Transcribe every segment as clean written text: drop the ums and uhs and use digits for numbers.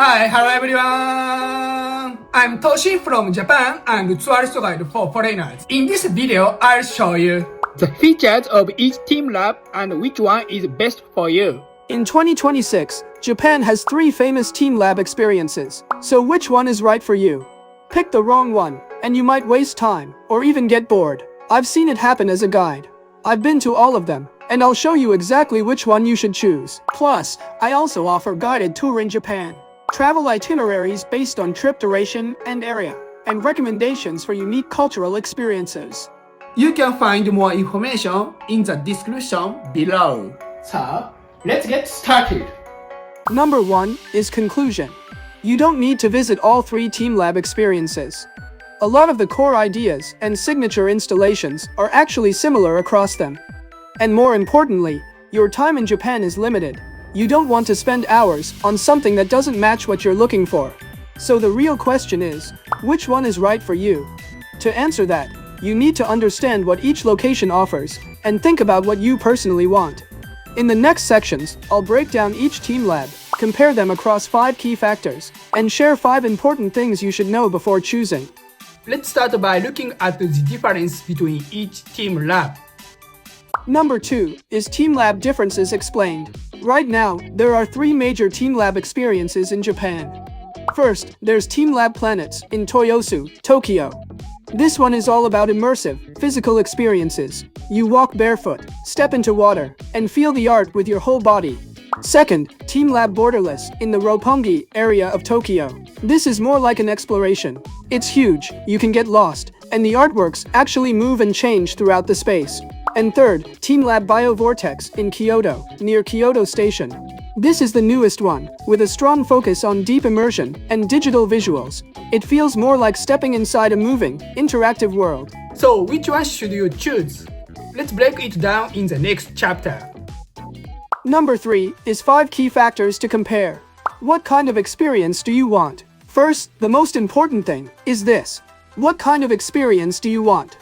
Hi, hello everyone! I'm Toshi from Japan and tourist guide for foreigners. In this video, I'll show you the features of each TeamLab and which one is best for you. In 2026, Japan has 3 famous TeamLab experiences. So which one is right for you? Pick the wrong one, and you might waste time, or even get bored. I've seen it happen as a guide. I've been to all of them, and I'll show you exactly which one you should choose. Plus, I also offer guided tour in Japan, travel itineraries based on trip duration and area, and recommendations for unique cultural experiences. You can find more information in the description below. So, let's get started. Number 1 is conclusion. You don't need to visit all 3 TeamLab experiences. A lot of the core ideas and signature installations are actually similar across them. And more importantly, your time in Japan is limited. You don't want to spend hours on something that doesn't match what you're looking for. So the real question is, which one is right for you? To answer that, you need to understand what each location offers and think about what you personally want. In the next sections, I'll break down each TeamLab, compare them across 5 key factors, and share 5 important things you should know before choosing. Let's start by looking at the difference between each TeamLab. Number 2 is TeamLab differences explained. Right now, there are 3 major TeamLab experiences in Japan. First, there's TeamLab Planets in Toyosu, Tokyo. This one is all about immersive, physical experiences. You walk barefoot, step into water, and feel the art with your whole body. Second, TeamLab Borderless in the Roppongi area of Tokyo. This is more like an exploration. It's huge, you can get lost, and the artworks actually move and change throughout the space. And third, TeamLab Biovortex in Kyoto, near Kyoto Station. This is the newest one, with a strong focus on deep immersion and digital visuals. It feels more like stepping inside a moving, interactive world. So, which one should you choose? Let's break it down in the next chapter. Number 3 is 5 key factors to compare. What kind of experience do you want? First, the most important thing is this. What kind of experience do you want?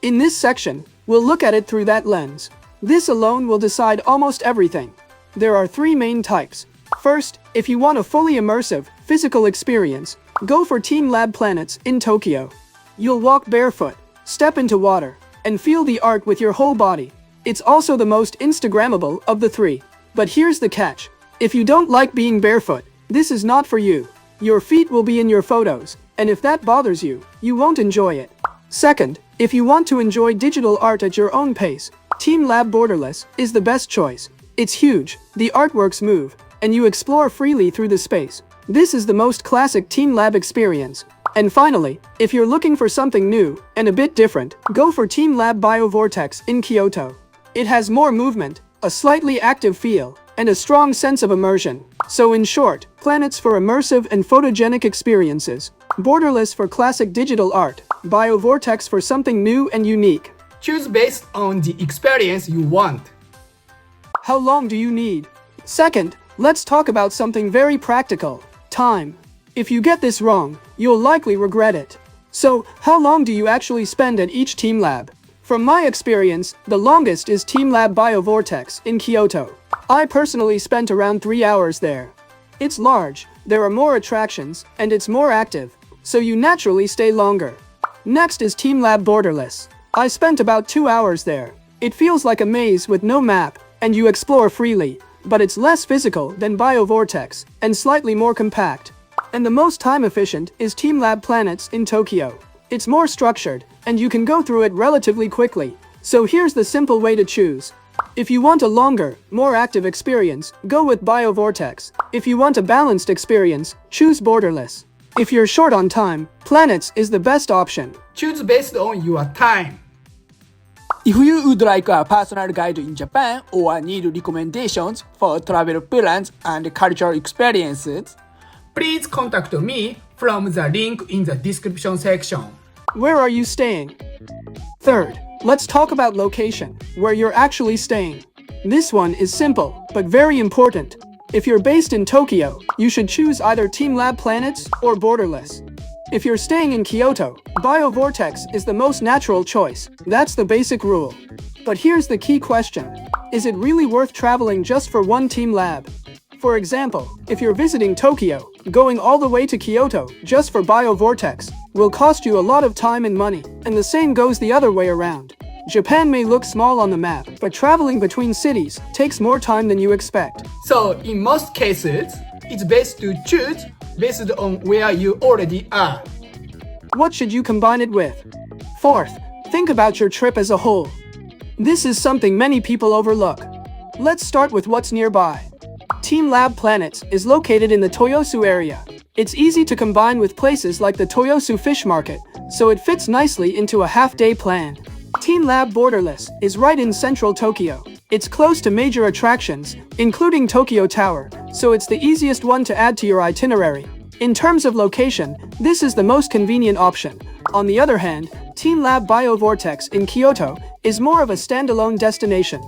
In this section, we'll look at it through that lens. This alone will decide almost everything. There are 3 main types. First, if you want a fully immersive, physical experience, go for TeamLab Planets in Tokyo. You'll walk barefoot, step into water, and feel the art with your whole body. It's also the most Instagrammable of the 3. But here's the catch. If you don't like being barefoot, this is not for you. Your feet will be in your photos, and if that bothers you, you won't enjoy it. Second, if you want to enjoy digital art at your own pace, TeamLab Borderless is the best choice. It's huge, the artworks move, and you explore freely through the space. This is the most classic TeamLab experience. And finally, if you're looking for something new and a bit different, go for TeamLab Biovortex in Kyoto. It has more movement, a slightly active feel, and a strong sense of immersion. So in short, Planets for immersive and photogenic experiences, Borderless for classic digital art, Biovortex for something new and unique. Choose based on the experience you want. How long do you need? Second, let's talk about something very practical. Time. If you get this wrong, you'll likely regret it. So, how long do you actually spend at each TeamLab? From my experience, the longest is TeamLab Biovortex in Kyoto. I personally spent around 3 hours there. It's large, there are more attractions, and it's more active, so you naturally stay longer. Next is TeamLab Borderless. I spent about 2 hours there. It feels like a maze with no map, and you explore freely, but it's less physical than Biovortex, and slightly more compact. And the most time efficient is TeamLab Planets in Tokyo. It's more structured, and you can go through it relatively quickly. So here's the simple way to choose. If you want a longer, more active experience, go with Biovortex. If you want a balanced experience, choose Borderless. If you're short on time, Planets is the best option. Choose based on your time. If you would like a personal guide in Japan or need recommendations for travel plans and cultural experiences, Please contact me from the link in the description section. Where are you staying? Third, let's talk about location, where you're actually staying. This one is simple, but very important. If you're based in Tokyo, you should choose either TeamLab Planets or Borderless. If you're staying in Kyoto, Biovortex is the most natural choice. That's the basic rule. But here's the key question. Is it really worth traveling just for one TeamLab? For example, if you're visiting Tokyo, Going all the way to Kyoto just for Biovortex will cost you a lot of time and money, and the same goes the other way around. Japan may look small on the map, but traveling between cities takes more time than you expect. So in most cases, it's best to choose based on where you already are. What should you combine it with? Fourth, think about your trip as a whole. This is something many people overlook. Let's start with what's nearby. TeamLab Planets is located in the Toyosu area. It's easy to combine with places like the Toyosu Fish Market, so it fits nicely into a half-day plan. TeamLab Borderless is right in central Tokyo. It's close to major attractions, including Tokyo Tower, so it's the easiest one to add to your itinerary. In terms of location, this is the most convenient option. On the other hand, TeamLab Biovortex in Kyoto is more of a standalone destination.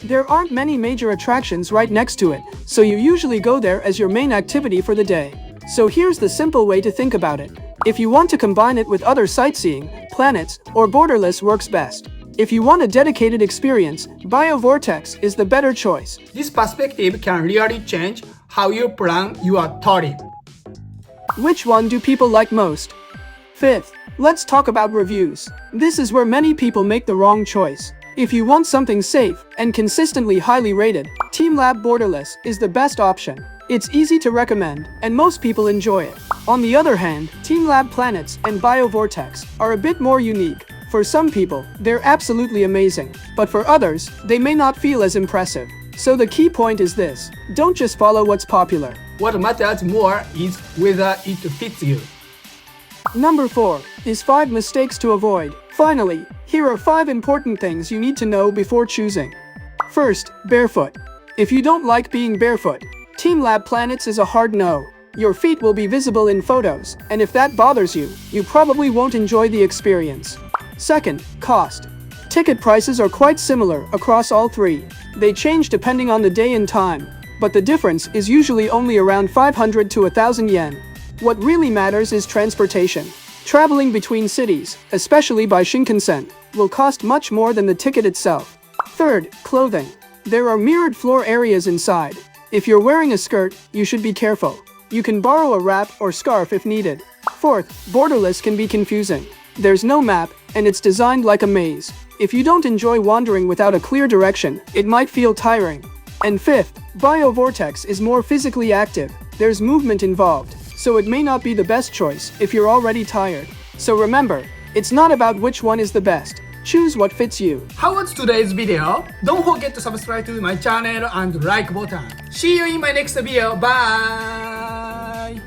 There aren't many major attractions right next to it, so you usually go there as your main activity for the day. So here's the simple way to think about it. If you want to combine it with other sightseeing, Planets, or Borderless works best. If you want a dedicated experience, Biovortex is the better choice. This perspective can really change how you plan your trip. Which one do people like most? Fifth, let's talk about reviews. This is where many people make the wrong choice. If you want something safe and consistently highly rated, TeamLab Borderless is the best option. It's easy to recommend, and most people enjoy it. On the other hand, TeamLab Planets and Biovortex are a bit more unique. For some people, they're absolutely amazing, but for others, they may not feel as impressive. So the key point is this: don't just follow what's popular. What matters more is whether it fits you. Number 4 is 5 mistakes to avoid. Finally, here are 5 important things you need to know before choosing. First, barefoot. If you don't like being barefoot, TeamLab Planets is a hard no. Your feet will be visible in photos, and if that bothers you, you probably won't enjoy the experience. Second, cost. Ticket prices are quite similar across all 3. They change depending on the day and time, but the difference is usually only around 500 to 1,000 yen. What really matters is transportation. Traveling between cities, especially by Shinkansen, will cost much more than the ticket itself. Third, clothing. There are mirrored floor areas inside. If you're wearing a skirt, you should be careful. You can borrow a wrap or scarf if needed. Fourth, Borderless can be confusing. There's no map, and it's designed like a maze. If you don't enjoy wandering without a clear direction, it might feel tiring. And fifth, Biovortex is more physically active. There's movement involved, so it may not be the best choice if you're already tired. So remember, it's not about which one is the best. Choose what fits you. How was today's video? Don't forget to subscribe to my channel and like button. See you in my next video. Bye!